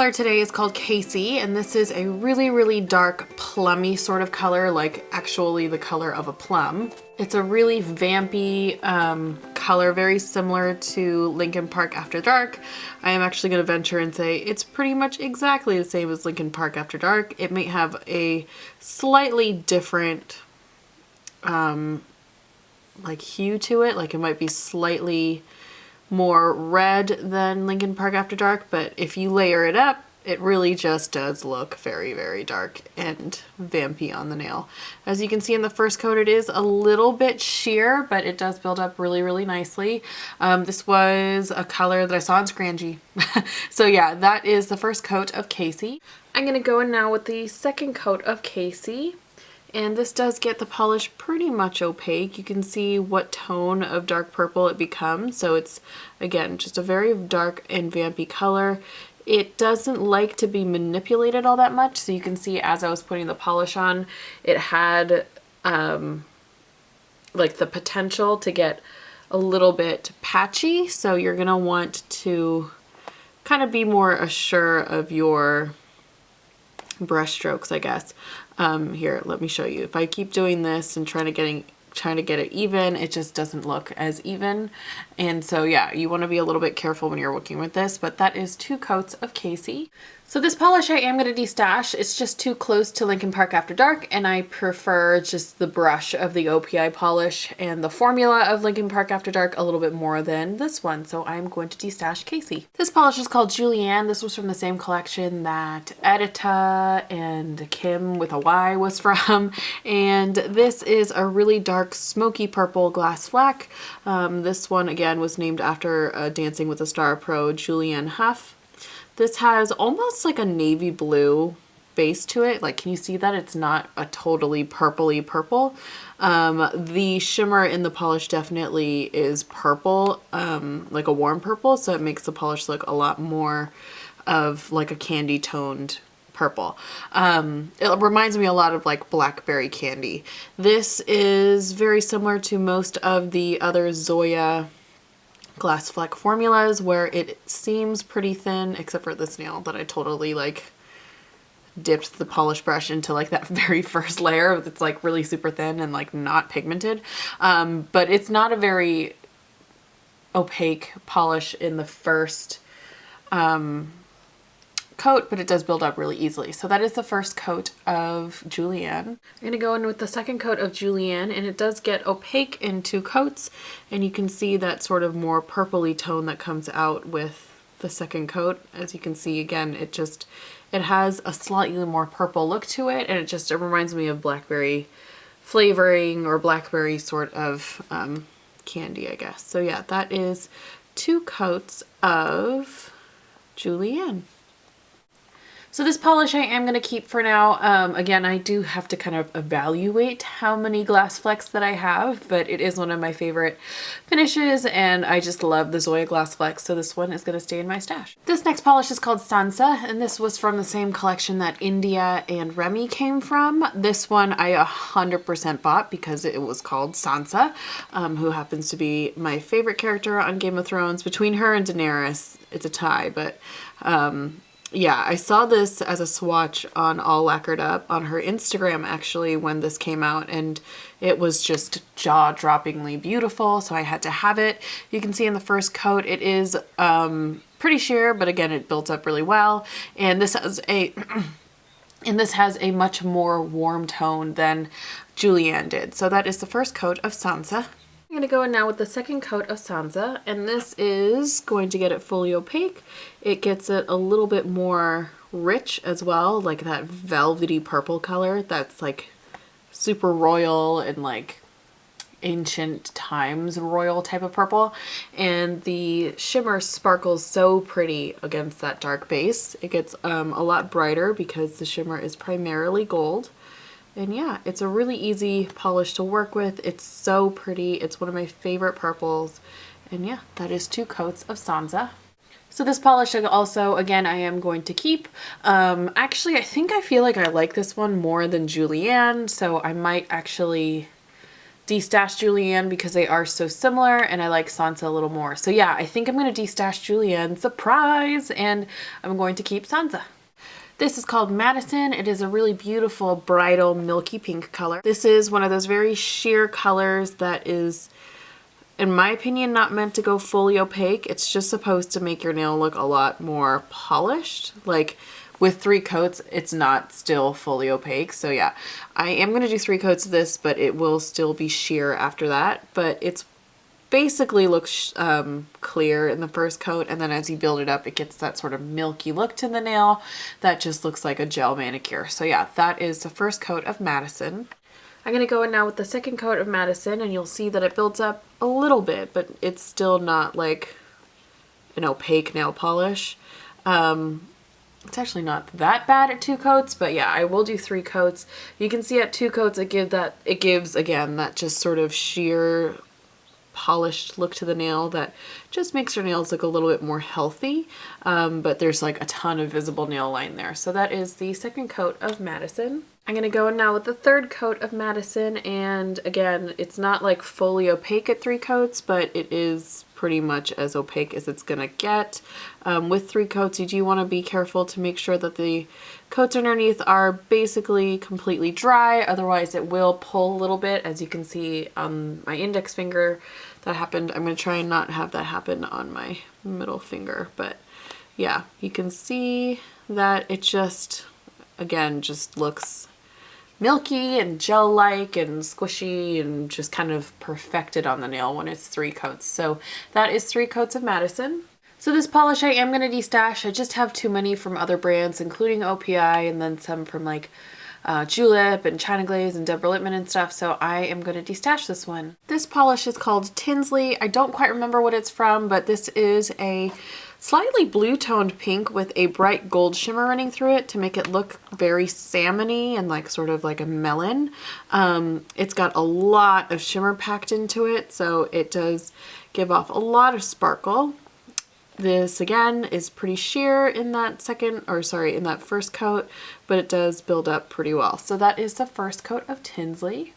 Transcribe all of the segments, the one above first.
color today is called Casey, and this is a really dark plummy sort of color, like actually the color of a plum. It's a really vampy color, very similar to Linkin Park After Dark. I am actually going to venture and say it's pretty much exactly the same as Linkin Park After Dark. It may have a slightly different like hue to it, like it might be slightly more red than Linkin Park After Dark, but if you layer it up, it really just does look very dark and vampy on the nail. As you can see in the first coat, it is a little bit sheer, but it does build up really nicely. This was a color that I saw in Scrangy. So yeah, that is the first coat of Casey. I'm gonna go in now with the second coat of Casey. And this does get the polish pretty much opaque. You can see what tone of dark purple it becomes. So it's, again, just a very dark and vampy color. It doesn't like to be manipulated all that much. So you can see as I was putting the polish on, it had like the potential to get a little bit patchy. So you're gonna want to kind of be more assured of your brush strokes, I guess. Here, let me show you. If I keep doing this and trying to get it even, it just doesn't look as even. And so yeah, you want to be a little bit careful when you're working with this, but that is 2 coats of Casey. So this polish I am going to destash. It's just too close to Linkin Park After Dark, and I prefer just the brush of the OPI polish and the formula of Linkin Park After Dark a little bit more than this one. So I'm going to destash Casey. This polish is called Julieanne. This was from the same collection that Edita and Kim with a Y was from. And this is a really dark smoky purple glass flack. This one again was named after Dancing with the Star pro Julianne Hough. This has almost like a navy blue base to it. Like, can you see that? It's not a totally purpley purple. The shimmer in the polish definitely is purple, like a warm purple. So it makes the polish look a lot more of like a candy toned purple. It reminds me a lot of like blackberry candy. This is very similar to most of the other Zoya glass fleck formulas, where it seems pretty thin, except for this nail that I totally like dipped the polish brush into like that very first layer that's like really super thin and like not pigmented. But it's not a very opaque polish in the first coat, but it does build up really easily. So that is the first coat of Julieanne. I'm gonna go in with the second coat of Julieanne, and it does get opaque in 2 coats, and you can see that sort of more purpley tone that comes out with the second coat. As you can see, again, it has a slightly more purple look to it, and it reminds me of blackberry flavoring or blackberry sort of candy, I guess. So yeah, that is 2 coats of Julieanne. So this polish I am going to keep for now. Again, I do have to kind of evaluate how many glass flecks that I have, but it is one of my favorite finishes, and I just love the Zoya glass flecks, so this one is going to stay in my stash. This next polish is called Sansa, and this was from the same collection that India and Remy came from. This one I 100% bought because it was called Sansa, who happens to be my favorite character on Game of Thrones. Between her and Daenerys, it's a tie, but yeah, I saw this as a swatch on All Lacquered Up on her Instagram actually when this came out, and it was just jaw-droppingly beautiful, so I had to have it. You can see in the first coat it is pretty sheer, but again it built up really well, and this has a much more warm tone than Julieanne did. So that is the first coat of Sansa. I'm going to go in now with the second coat of Sansa, and this is going to get it fully opaque. It gets it a little bit more rich as well, like that velvety purple color that's like super royal and like ancient times royal type of purple. And the shimmer sparkles so pretty against that dark base. It gets a lot brighter because the shimmer is primarily gold. And yeah, it's a really easy polish to work with. It's so pretty. It's one of my favorite purples. And yeah, that is 2 coats of Sansa. So this polish also, again, I am going to keep. Actually, I feel like I like this one more than Julieanne, so I might actually de-stash Julieanne because they are so similar, and I like Sansa a little more. So yeah, I think I'm going to de-stash Julieanne, surprise, and I'm going to keep Sansa. This is called Madison. It is a really beautiful bridal milky pink color. This is one of those very sheer colors that is, in my opinion, not meant to go fully opaque. It's just supposed to make your nail look a lot more polished. Like with 3 coats, it's not still fully opaque. So yeah, I am going to do 3 coats of this, but it will still be sheer after that. But it's basically looks clear in the first coat, and then as you build it up, it gets that sort of milky look to the nail that just looks like a gel manicure. So yeah, that is the first coat of Madison. I'm going to go in now with the second coat of Madison, and you'll see that it builds up a little bit, but it's still not like an opaque nail polish. It's actually not that bad at 2 coats, but yeah, I will do 3 coats. You can see at 2 coats it gives again that just sort of sheer polished look to the nail that just makes your nails look a little bit more healthy, but there's like a ton of visible nail line there. So that is the second coat of Madison. I'm going to go in now with the third coat of Madison, and again, it's not like fully opaque at 3 coats, but it is pretty much as opaque as it's going to get. With 3 coats, you do want to be careful to make sure that the coats underneath are basically completely dry, otherwise it will pull a little bit. As you can see on my index finger, that happened. I'm going to try and not have that happen on my middle finger, but yeah, you can see that it just, again, just looks milky and gel-like and squishy and just kind of perfected on the nail when it's 3 coats. So that is 3 coats of Madison. So this polish I am going to de-stash. I just have too many from other brands, including OPI, and then some from like Julep and China Glaze and Deborah Lippmann and stuff, so I am going to de-stash this one. This polish is called Tinsley. I don't quite remember what it's from, but this is a slightly blue-toned pink with a bright gold shimmer running through it to make it look very salmon-y and like sort of like a melon. It's got a lot of shimmer packed into it, so it does give off a lot of sparkle. This again is pretty sheer in that in that first coat, but it does build up pretty well. So that is the first coat of Tinsley.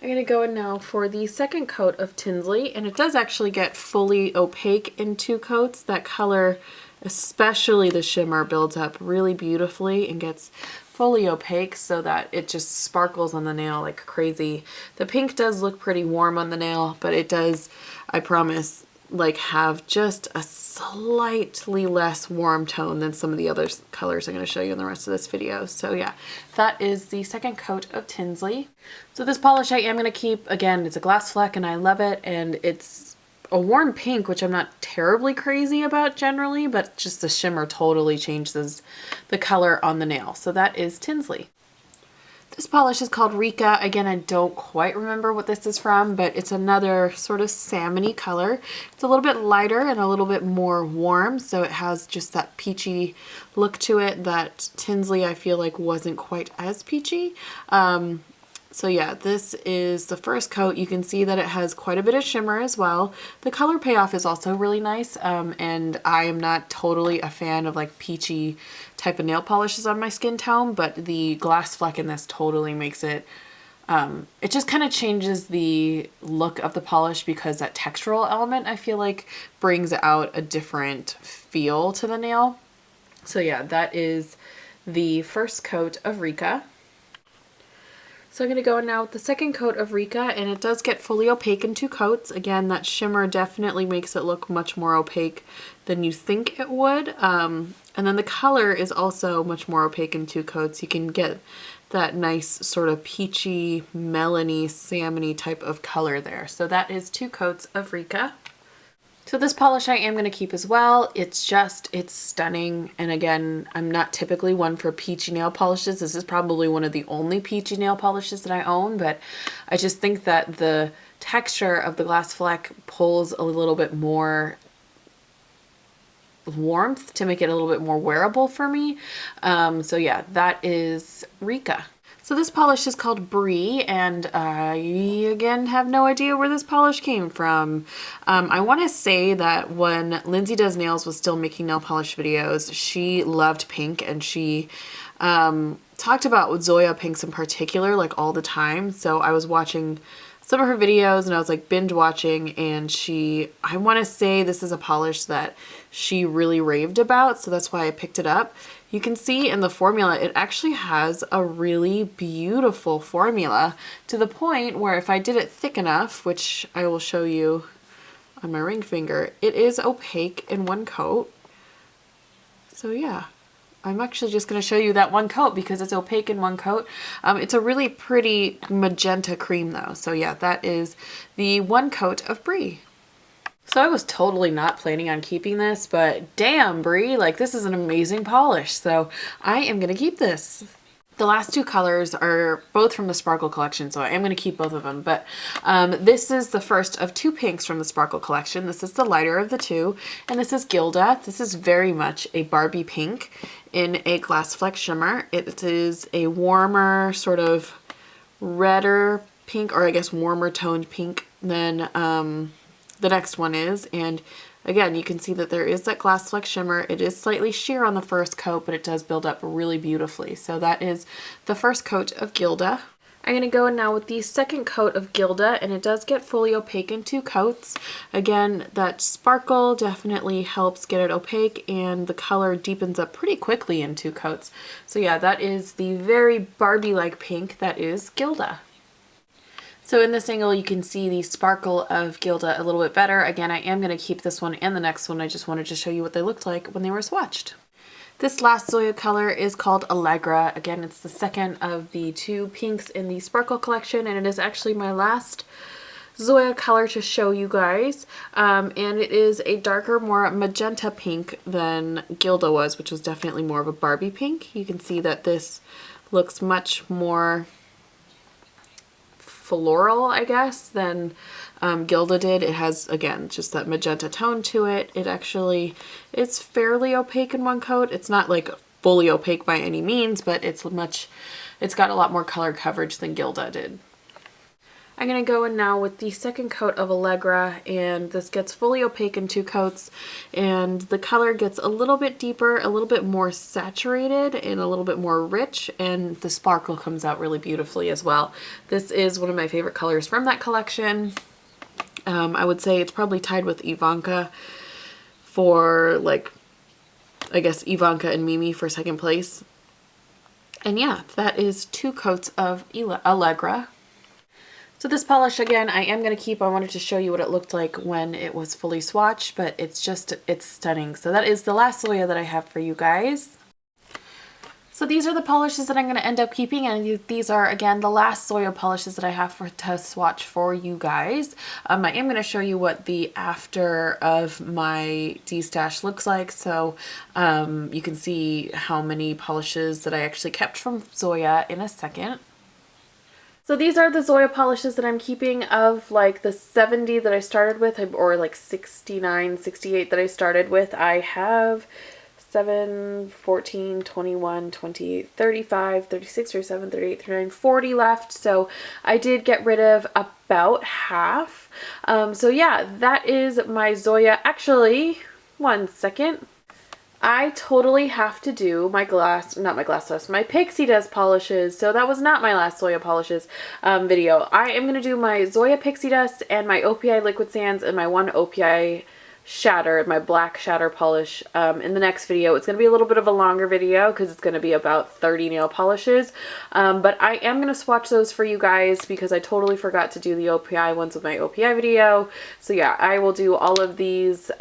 I'm going to go in now for the second coat of Tinsley, and it does actually get fully opaque in 2 coats. That color, especially the shimmer, builds up really beautifully and gets fully opaque so that it just sparkles on the nail like crazy. The pink does look pretty warm on the nail, but it does, I promise, like have just a slightly less warm tone than some of the other colors I'm going to show you in the rest of this video. So yeah, that is the second coat of Tinsley. So this polish I am going to keep. Again, it's a glass fleck and I love it, and it's a warm pink, which I'm not terribly crazy about generally, but just the shimmer totally changes the color on the nail. So that is Tinsley. This polish is called Rica. Again, I don't quite remember what this is from, but it's another sort of salmon-y color. It's a little bit lighter and a little bit more warm, so it has just that peachy look to it that Tinsley I feel like wasn't quite as peachy. So yeah, this is the first coat. You can see that it has quite a bit of shimmer as well. The color payoff is also really nice, and I am not totally a fan of like peachy type of nail polishes on my skin tone, but the glass fleck in this totally makes it, it just kind of changes the look of the polish because that textural element I feel like brings out a different feel to the nail. So yeah, that is the first coat of Rica. So I'm going to go in now with the second coat of Rica, and it does get fully opaque in 2 coats. Again, that shimmer definitely makes it look much more opaque than you think it would. And then the color is also much more opaque in 2 coats. You can get that nice sort of peachy, melony, salmon-y type of color there. So that is 2 coats of Rica. So this polish I am going to keep as well. It's stunning. And again, I'm not typically one for peachy nail polishes. This is probably one of the only peachy nail polishes that I own, but I just think that the texture of the glass fleck pulls a little bit more warmth to make it a little bit more wearable for me. So yeah, that is Rica. So this polish is called Brie, and I again have no idea where this polish came from. I want to say that when Lindsay Does Nails was still making nail polish videos, she loved pink, and she talked about Zoya pinks in particular like all the time. So I was watching some of her videos and I was like binge watching, and I want to say this is a polish that she really raved about, so that's why I picked it up. You can see in the formula, it actually has a really beautiful formula, to the point where if I did it thick enough, which I will show you on my ring finger, it is opaque in one coat. So yeah, I'm actually just going to show you that one coat because it's opaque in one coat. It's a really pretty magenta cream though. So yeah, that is the one coat of Brie. So I was totally not planning on keeping this, but damn, Brie, like this is an amazing polish. So I am going to keep this. The last two colors are both from the Sparkle collection, so I am going to keep both of them. But this is the first of two pinks from the Sparkle collection. This is the lighter of the two, and this is Gilda. This is very much a Barbie pink in a glass flex shimmer. It is a warmer, sort of redder pink, or I guess warmer toned pink than the next one is. And again, you can see that there is that glass flex shimmer. It is slightly sheer on the first coat, but it does build up really beautifully. So that is the first coat of Gilda. I'm going to go now with the second coat of Gilda, and it does get fully opaque in two coats. Again, that sparkle definitely helps get it opaque, and the color deepens up pretty quickly in two coats. So yeah, that is the very Barbie-like pink that is Gilda. So in this angle, you can see the sparkle of Gilda a little bit better. Again, I am going to keep this one and the next one. I just wanted to show you what they looked like when they were swatched. This last Zoya color is called Alegra. Again, it's the second of the two pinks in the Sparkle collection, and it is actually my last Zoya color to show you guys. And it is a darker, more magenta pink than Gilda was, which was definitely more of a Barbie pink. You can see that this looks much more floral, I guess, than Gilda did. It has, again, just that magenta tone to it. It actually is fairly opaque in one coat. It's not like fully opaque by any means, but it's got a lot more color coverage than Gilda did. I'm going to go in now with the second coat of Alegra, and this gets fully opaque in two coats, and the color gets a little bit deeper, a little bit more saturated, and a little bit more rich, and the sparkle comes out really beautifully as well. This is one of my favorite colors from that collection. I would say it's probably tied with Ivanka for, like, I guess Ivanka and Mimi for second place. And yeah, that is two coats of Alegra. So this polish, again, I am going to keep. I wanted to show you what it looked like when it was fully swatched, but it's stunning. So that is the last Zoya that I have for you guys. So these are the polishes that I'm going to end up keeping, and these are, again, the last Zoya polishes that I have to swatch for you guys. I am going to show you what the after of my D-stash looks like, so you can see how many polishes that I actually kept from Zoya in a second. So these are the Zoya polishes that I'm keeping of like the 70 that I started with, or like 69, 68 that I started with. I have 7, 14, 21, 28, 35, 36, 37, 38, 39, 40 left. So I did get rid of about half. So yeah, that is my Zoya. Actually, one second. I totally have to do my my Pixie Dust polishes. So that was not my last Zoya polishes video. I am going to do my Zoya Pixie Dust and my OPI Liquid Sands and my one OPI Shatter, my black shatter polish in the next video. It's going to be a little bit of a longer video because it's going to be about 30 nail polishes, but I am going to swatch those for you guys because I totally forgot to do the OPI ones with my OPI video. So yeah, I will do all of these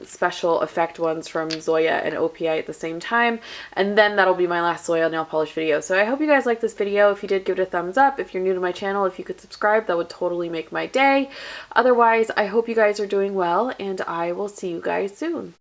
special effect ones from Zoya and OPI at the same time, and then that'll be my last Zoya nail polish video. So I hope you guys liked this video. If you did, give it a thumbs up. If you're new to my channel, if you could subscribe, that would totally make my day. Otherwise, I hope you guys are doing well, and I will see you guys soon.